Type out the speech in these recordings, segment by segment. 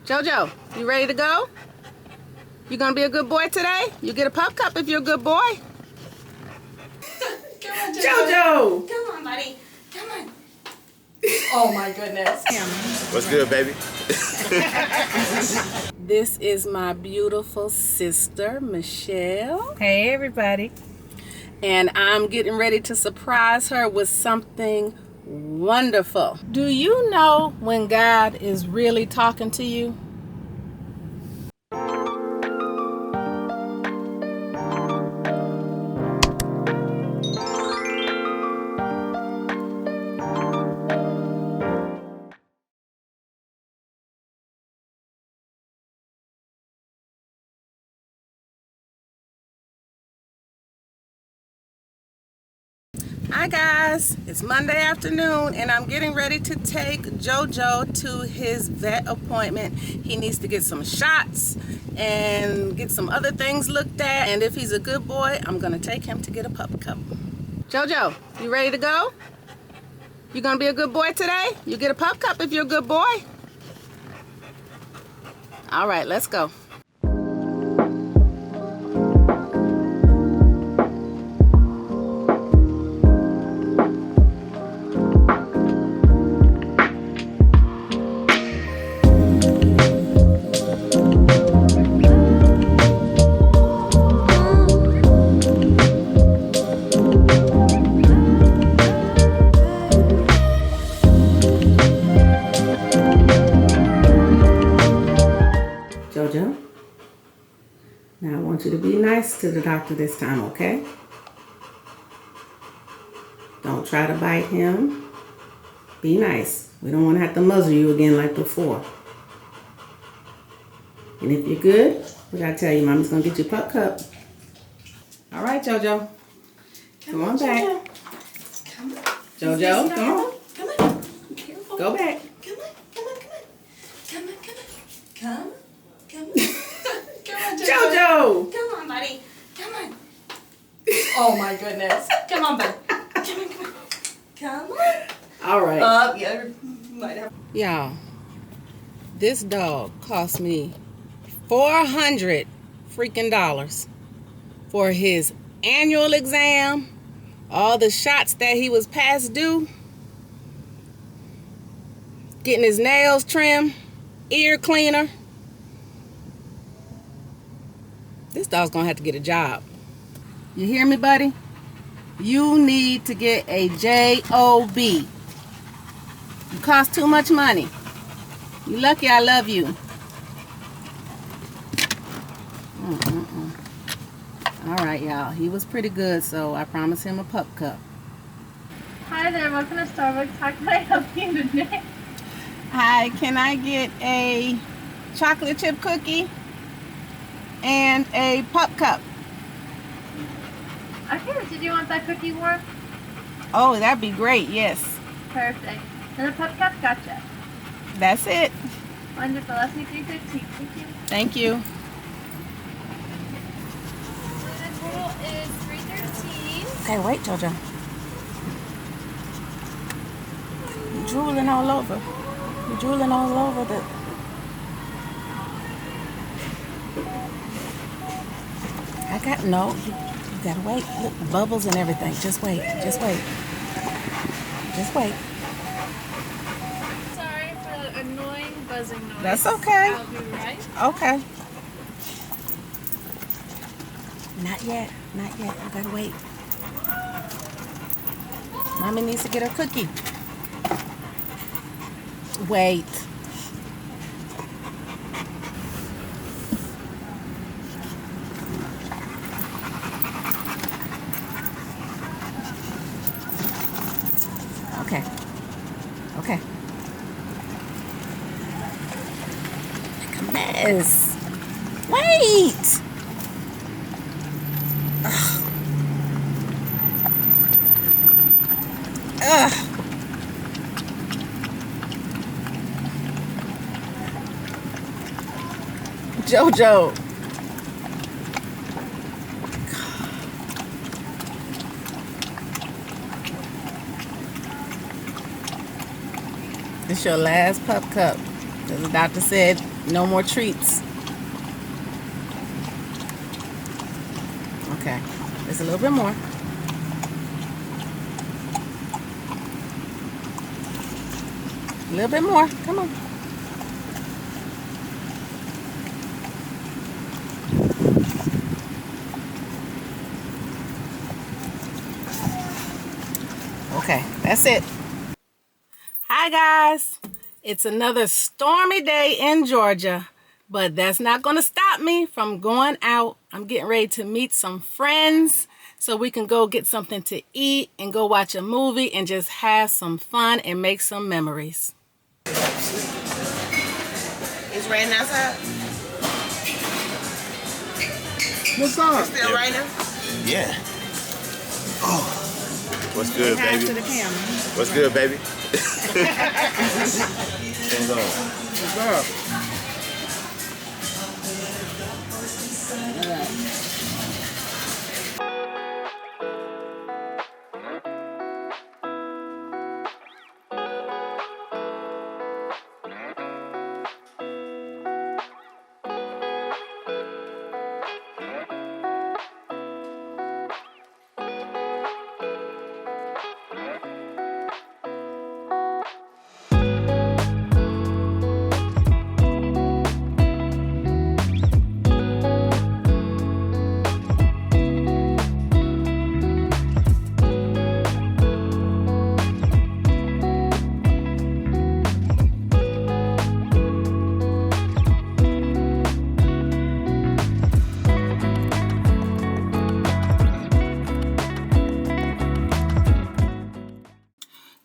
Jojo, you ready to go? You gonna be a good boy today? You get a pup cup if you're a good boy. Come on, Jojo! Come on, buddy. Come on. Oh my goodness. What's good, baby? This is my beautiful sister, Michelle. Hey, everybody. And I'm getting ready to surprise her with something wonderful. Do you know when God is really talking to you? Hi guys, it's Monday afternoon and I'm getting ready to take Jojo to his vet appointment. He needs to get some shots and get some other things looked at, and if he's a good boy, I'm gonna take him to get a pup cup. Jojo, you ready to go? You gonna be a good boy today? You get a pup cup if you're a good boy. All right, let's go. Jojo, now I want you to be nice to the doctor this time, okay? Don't try to bite him. Be nice. We don't want to have to muzzle you again like before. And if you're good, we gotta tell you, Mommy's gonna get you a pup cup. All right, Jojo. Come on back. Come on. Jojo, come on. Come on. Careful. Go back. Come on. Come on. Come on. Come on. Come on. Come on, Jojo! Come on, buddy. Come on. Oh my goodness. Come on, buddy. Come on. Come on. All right. Yeah. Might have. Y'all, this dog cost me $400 freaking dollars for his annual exam, all the shots that he was past due, getting his nails trimmed, ear cleaner. This dog's gonna have to get a job. You hear me, buddy? You need to get a job. You cost too much money. You lucky I love you. All right, y'all. He was pretty good, so I promised him a pup cup. Hi there, welcome to Starbucks. How can I help you today? Hi, can I get a chocolate chip cookie and a pup cup? Okay, did you want that cookie warm? Oh, that'd be great, yes. Perfect. And a pup cup? Gotcha. That's it. Wonderful. Last week 3:15. Thank you. Thank you. The total is 313. Okay, wait, Jojo. You're drooling all over. You're drooling all over the... I got... No, you gotta wait. Look, bubbles and everything. Just wait. Just wait. Just wait. Sorry for the annoying buzzing noise. That's okay. I'll be right. Okay. Not yet. Not yet. I gotta wait. Mommy needs to get her cookie. Wait. Okay. Okay. Like a mess. Wait. Ugh. Ugh. Jojo. This your last pup cup. The doctor said no more treats. Okay, just a little bit more. A little bit more. Come on. Okay, that's it. Hi guys. It's another stormy day in Georgia, but that's not going to stop me from going out. I'm getting ready to meet some friends so we can go get something to eat and go watch a movie and just have some fun and make some memories. It's raining outside? What's up? It's still raining? Yeah. Oh. What's good, Say hi baby? to the camera. What's good, baby? What's up? What's up?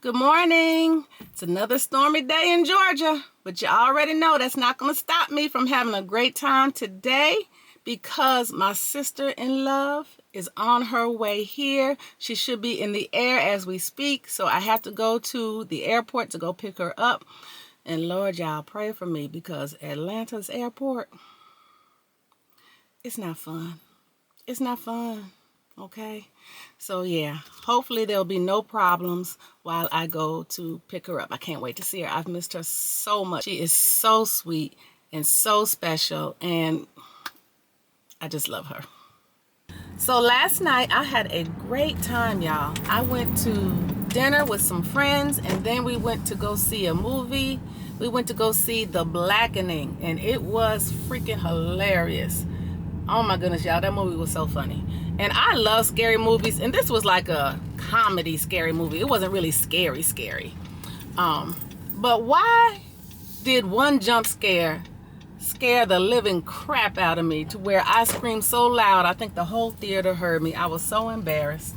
Good morning. It's another stormy day in Georgia, but you already know that's not going to stop me from having a great time today because my sister-in-law is on her way here. She should be in the air as we speak, so I have to go to the airport to go pick her up. And Lord, y'all pray for me because Atlanta's airport, it's not fun. It's not fun. Okay, so yeah, hopefully there'll be no problems while I go to pick her up. I can't wait to see her. I've missed her so much. She is so sweet and so special, and I just love her. So last night I had a great time, y'all. I went to dinner with some friends, and then we went to go see a movie. We went to go see The Blackening, and it was freaking hilarious. Oh my goodness, y'all, that movie was so funny. And I love scary movies, and this was like a comedy scary movie. It wasn't really scary. But why did one jump scare the living crap out of me to where I screamed so loud I think the whole theater heard me? I was so embarrassed.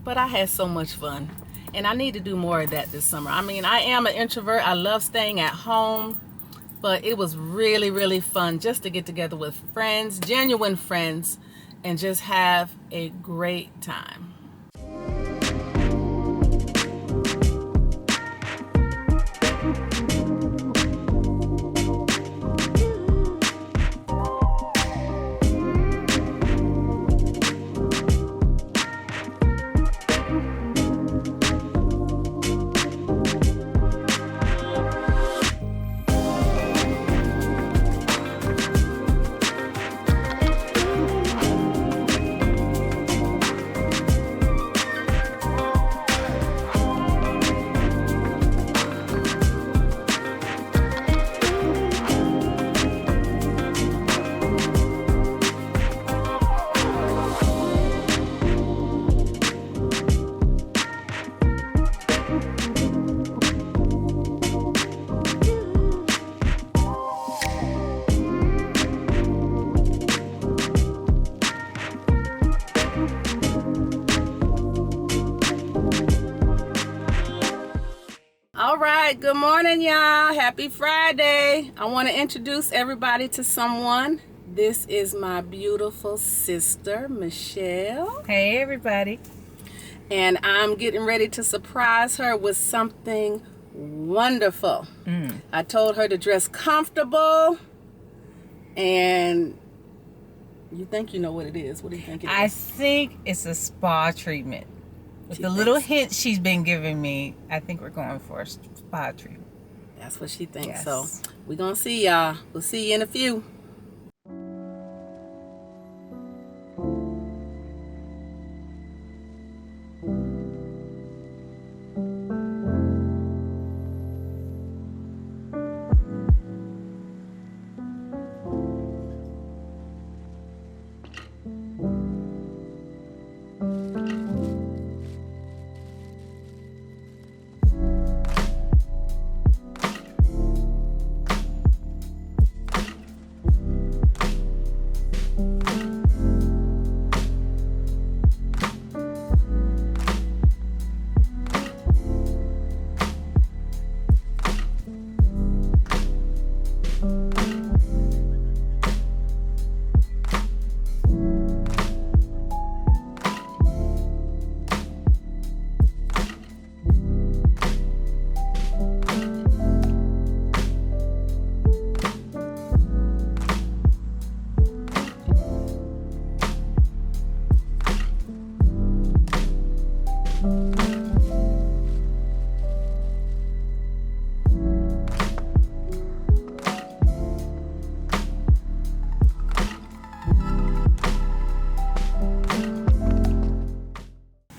But I had so much fun, and I need to do more of that this summer. I mean, I am an introvert. I love staying at home. But it was really, really fun just to get together with friends, genuine friends, and just have a great time. All right, good morning, y'all. Happy Friday. I want to introduce everybody to someone. This is my beautiful sister, Michelle. Hey, everybody. And I'm getting ready to surprise her with something wonderful. I told her to dress comfortable. And you think you know what it is. What do you think it is? I think it's a spa treatment. With She the little thinks- hint she's been giving me, I think we're going for a spa treatment. That's what she thinks. Yes. So we're going to see y'all. We'll see you in a few.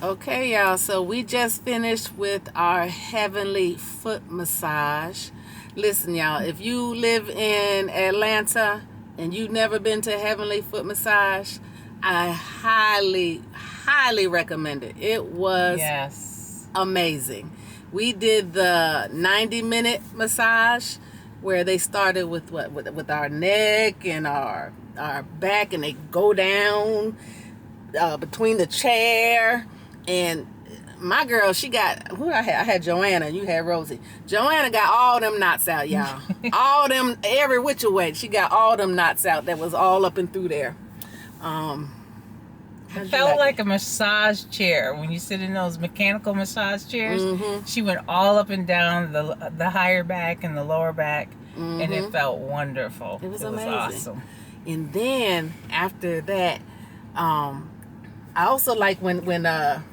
Okay, y'all, so we just finished with our heavenly foot massage. Listen, y'all, if you live in Atlanta and you've never been to heavenly foot massage, I highly recommend it. It was Yes. amazing. We did the 90-minute massage where they started with with our neck and our back, and they go down between the chair. And my girl, she got, who I had Joanna, you had Rosie. Joanna got all them knots out, y'all. All them, every which way. She got all them knots out that was all up and through there. It felt like a massage chair. When you sit in those mechanical massage chairs, she went all up and down the higher back and the lower back, and it felt wonderful. It was amazing. Awesome. And then after that, I also like when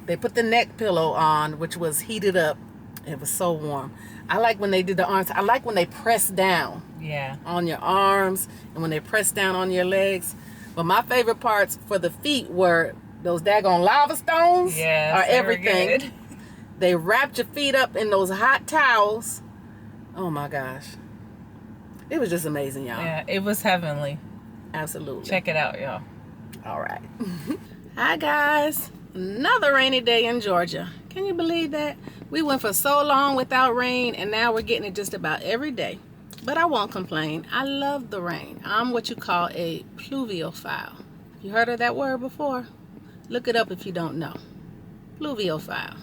they put the neck pillow on, which was heated up. It was so warm. I like when they did the arms. I like when they press down on your arms and when they press down on your legs. But my favorite parts for the feet were those daggone lava stones. Yes, or everything. good. They wrapped your feet up in those hot towels. Oh my gosh. It was just amazing, y'all. Yeah, it was heavenly. Absolutely. Check it out, y'all. All right. Hi guys, another rainy day in Georgia. Can you believe that? We went for so long without rain and now we're getting it just about every day. But I won't complain. I love the rain. I'm what you call a pluviophile. You heard of that word before? Look it up if you don't know. Pluviophile.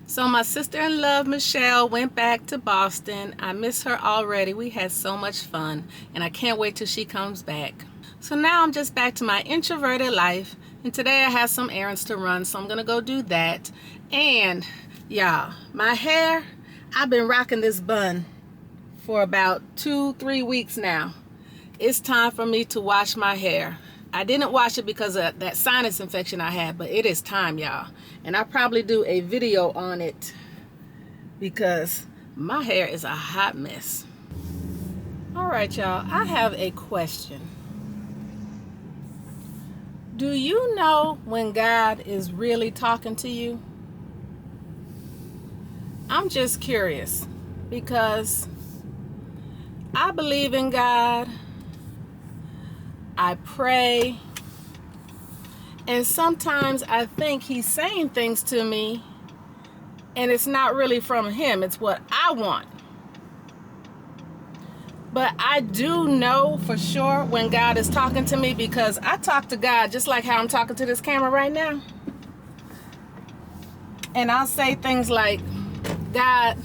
So my sister-in-law Michelle went back to Boston. I miss her already. We had so much fun and I can't wait till she comes back. So now I'm just back to my introverted life. And today I have some errands to run, so I'm gonna go do that. And y'all, my hair, I've been rocking this bun for about 2-3 weeks now. It's time for me to wash my hair. I didn't wash it because of that sinus infection I had, but it is time, y'all. And I'll probably do a video on it because my hair is a hot mess. All right, y'all, I have a question. Do you know when God is really talking to you? I'm just curious because I believe in God. I pray. And sometimes I think he's saying things to me and it's not really from him. It's what I want. But I do know for sure when God is talking to me because I talk to God just like how I'm talking to this camera right now. And I'll say things like, God,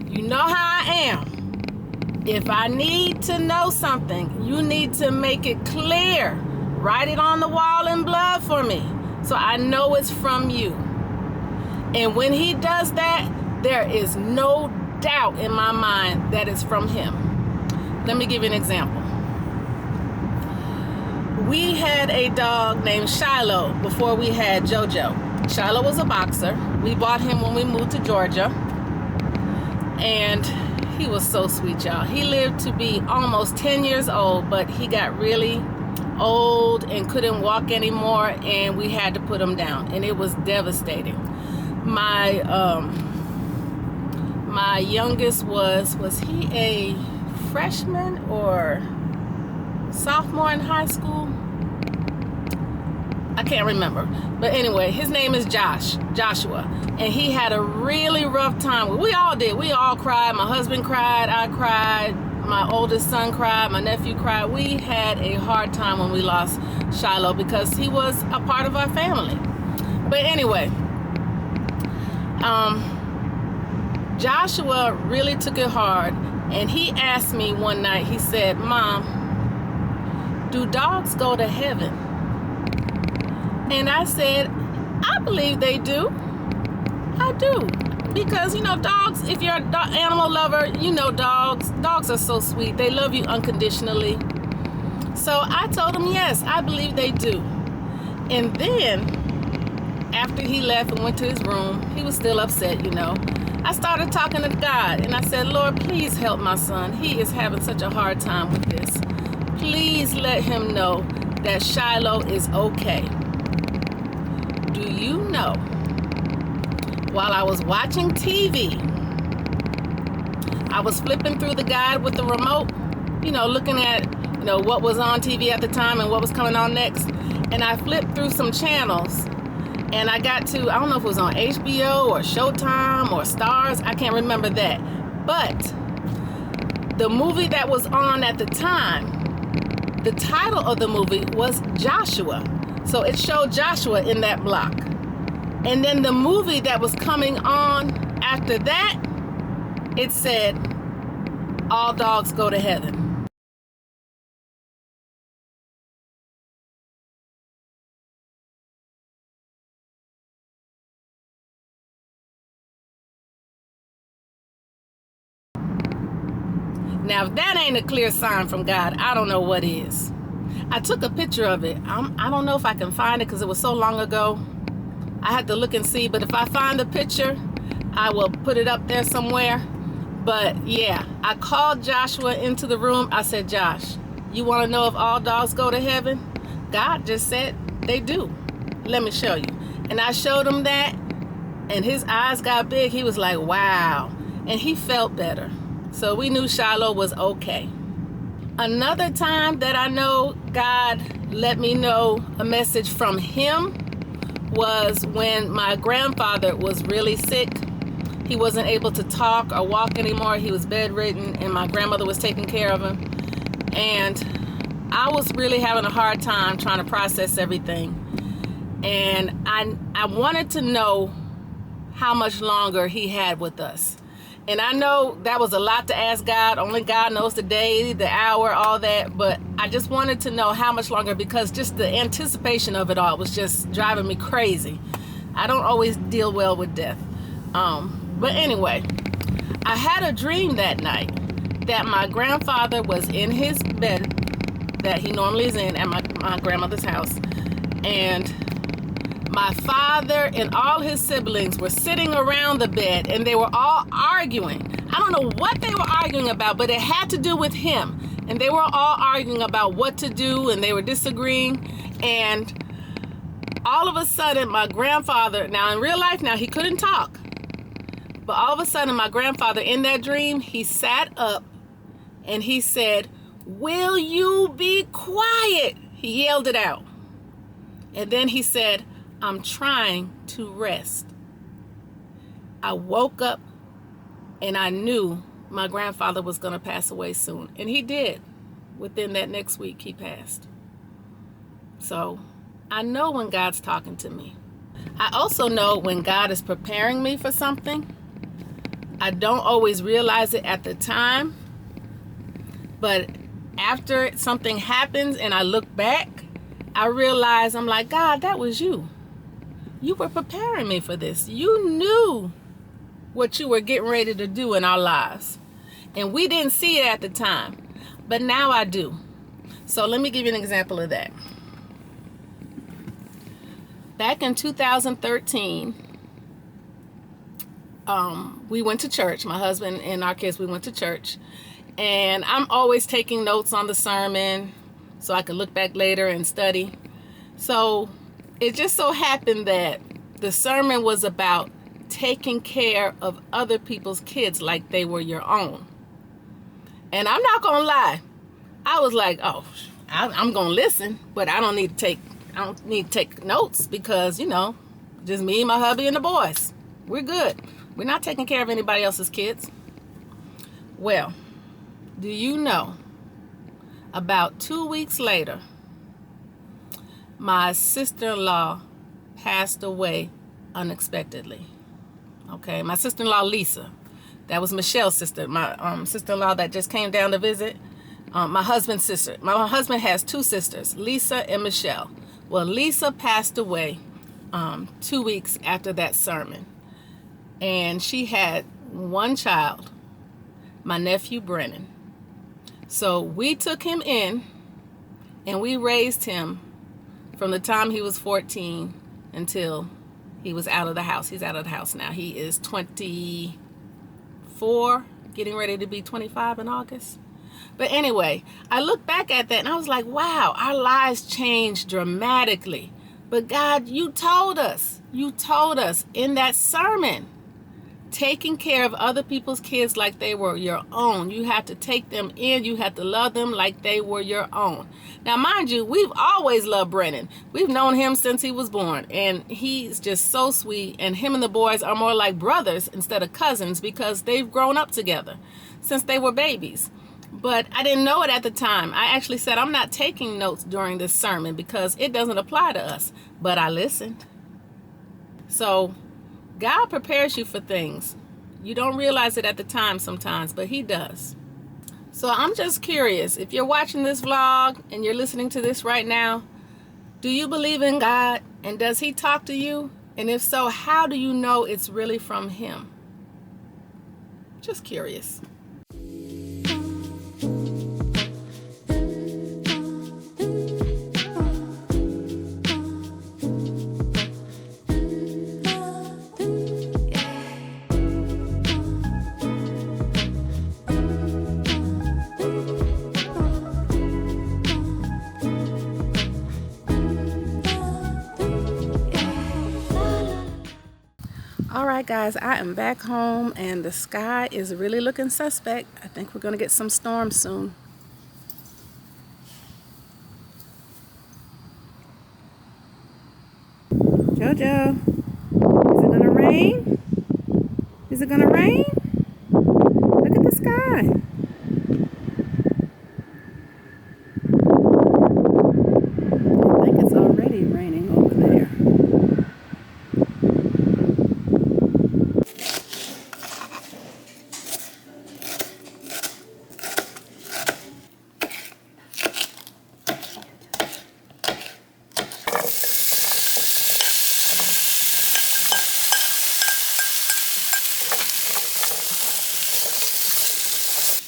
you know how I am. If I need to know something, you need to make it clear. Write it on the wall in blood for me so I know it's from you. And when he does that, there is no doubt in my mind that it's from him. Let me give you an example. We had a dog named Shiloh before we had Jojo. Shiloh was a boxer. We bought him when we moved to Georgia. And He was so sweet, y'all. He lived to be almost 10 years old, but he got really old and couldn't walk anymore, and we had to put him down, and it was devastating. My youngest was he a freshman or sophomore in high school? I can't remember. But anyway, his name is Joshua. And he had a really rough time. We all did. We all cried. My husband cried. I cried. My oldest son cried. My nephew cried. We had a hard time when we lost Shiloh because he was a part of our family. But anyway, Joshua really took it hard. And he asked me one night, he said, "Mom, do dogs go to heaven?" And I said, "I believe they do. I do." Because, you know, dogs, if you're an animal lover, you know dogs. Dogs are so sweet. They love you unconditionally. So I told him, yes, I believe they do. And then, after he left and went to his room, he was still upset, you know. I started talking to God, and I said, "Lord, please help my son. He is having such a hard time with this. Please let him know that Shiloh is okay." Do you know, while I was watching TV, I was flipping through the guide with the remote, you know, looking at, you know, what was on TV at the time and what was coming on next. And I flipped through some channels, and I got to, I don't know if it was on HBO or Showtime or Stars, I can't remember that. But the movie that was on at the time, the title of the movie was Joshua. So it showed Joshua in that block. And then the movie that was coming on after that, it said, "All Dogs Go to Heaven." Now, if that ain't a clear sign from God, I don't know what is. I took a picture of it. I don't know if I can find it because it was so long ago. I had to look and see, but if I find the picture, I will put it up there somewhere. But yeah, I called Joshua into the room. I said, "Josh, you want to know if all dogs go to heaven?" God just said they do. Let me show you. And I showed him that, and his eyes got big. He was like, "Wow." And he felt better. So we knew Shiloh was okay. Another time that I know God let me know a message from him was when my grandfather was really sick. He wasn't able to talk or walk anymore. He was bedridden, and my grandmother was taking care of him. And I was really having a hard time trying to process everything. And I wanted to know how much longer he had with us. And I know that was a lot to ask God. Only God knows the day, the hour, all that. But I just wanted to know how much longer, because just the anticipation of it all was just driving me crazy. I don't always deal well with death. But anyway, I had a dream that night that my grandfather was in his bed that he normally is in at my grandmother's house. And my father and all his siblings were sitting around the bed, and they were all arguing. I don't know what they were arguing about, but it had to do with him. And they were all arguing about what to do, and they were disagreeing. And all of a sudden, my grandfather, now in real life now, he couldn't talk. But all of a sudden, my grandfather in that dream, he sat up and he said, "Will you be quiet?" He yelled it out. And then he said, "I'm trying to rest." I woke up and I knew my grandfather was going to pass away soon. And he did. Within that next week, he passed. So I know when God's talking to me. I also know when God is preparing me for something. I don't always realize it at the time. But after something happens and I look back, I realize, I'm like, God, that was you. You were preparing me for this. You knew what you were getting ready to do in our lives. And we didn't see it at the time. But now I do. So let me give you an example of that. Back in 2013, we went to church. My husband and our kids, we went to church. And I'm always taking notes on the sermon so I could look back later and study. So it just so happened that the sermon was about taking care of other people's kids like they were your own. And I'm not gonna lie, I was like, oh, I'm gonna listen, but I don't need to take notes because, you know, just me, my hubby, and the boys. We're good. We're not taking care of anybody else's kids. Well, do you know, about 2 weeks later, my sister-in-law passed away unexpectedly. Okay, my sister-in-law Lisa, that was Michelle's sister, my sister-in-law that just came down to visit. My husband's sister. My husband has 2 sisters, Lisa and Michelle. Well, Lisa passed away 2 weeks after that sermon, and she had 1 child, my nephew Brennan. So we took him in and we raised him from the time he was 14 until he was out of the house. He's out of the house now. He is 24, getting ready to be 25 in August. But anyway, I look back at that and I was like, wow, our lives changed dramatically. But God, you told us in that sermon, taking care of other people's kids like they were your own. You have to take them in. You have to love them like they were your own. Now, mind you, we've always loved Brennan. We've known him since he was born, and he's just so sweet. And him and the boys are more like brothers instead of cousins because they've grown up together since they were babies. But I didn't know it at the time. I actually said, I'm not taking notes during this sermon because it doesn't apply to us. But I listened. So God prepares you for things. You don't realize it at the time sometimes, but he does. So I'm just curious, if you're watching this vlog and you're listening to this right now, do you believe in God? And does he talk to you? And if so, how do you know it's really from him? Just curious. Alright guys, I am back home and the sky is really looking suspect. I think we're going to get some storms soon. Jojo, is it going to rain? Is it going to rain? Look at the sky. I think it's already raining over there.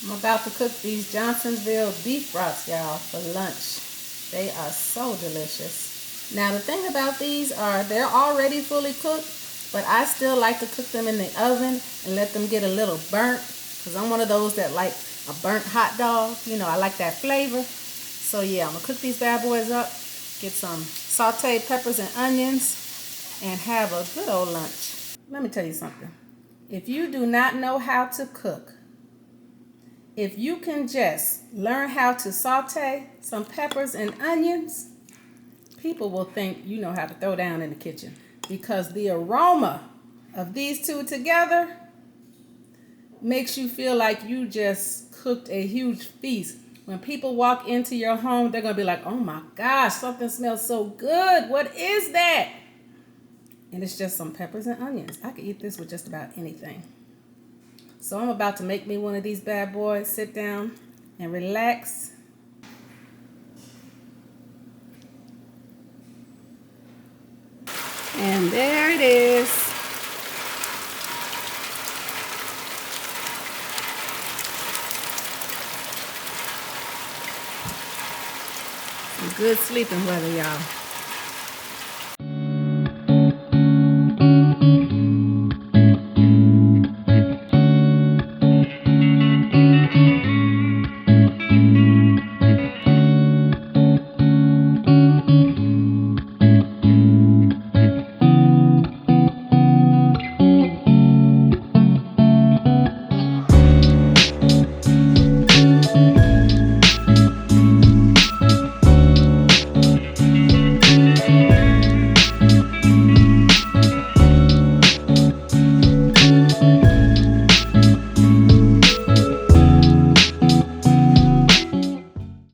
I'm about to cook these Johnsonville beef brats, y'all, for lunch. They are so delicious. Now, the thing about these are they're already fully cooked, but I still like to cook them in the oven and let them get a little burnt because I'm one of those that like a burnt hot dog. You know, I like that flavor. So, yeah, I'm going to cook these bad boys up, get some sauteed peppers and onions, and have a good old lunch. Let me tell you something. If you do not know how to cook, if you can just learn how to saute some peppers and onions, people will think you know how to throw down in the kitchen because the aroma of these two together makes you feel like you just cooked a huge feast. When people walk into your home, they're going to be like, oh my gosh, something smells so good. What is that? And it's just some peppers and onions. I could eat this with just about anything. So I'm about to make me one of these bad boys, sit down and relax. And there it is. Some good sleeping weather, y'all.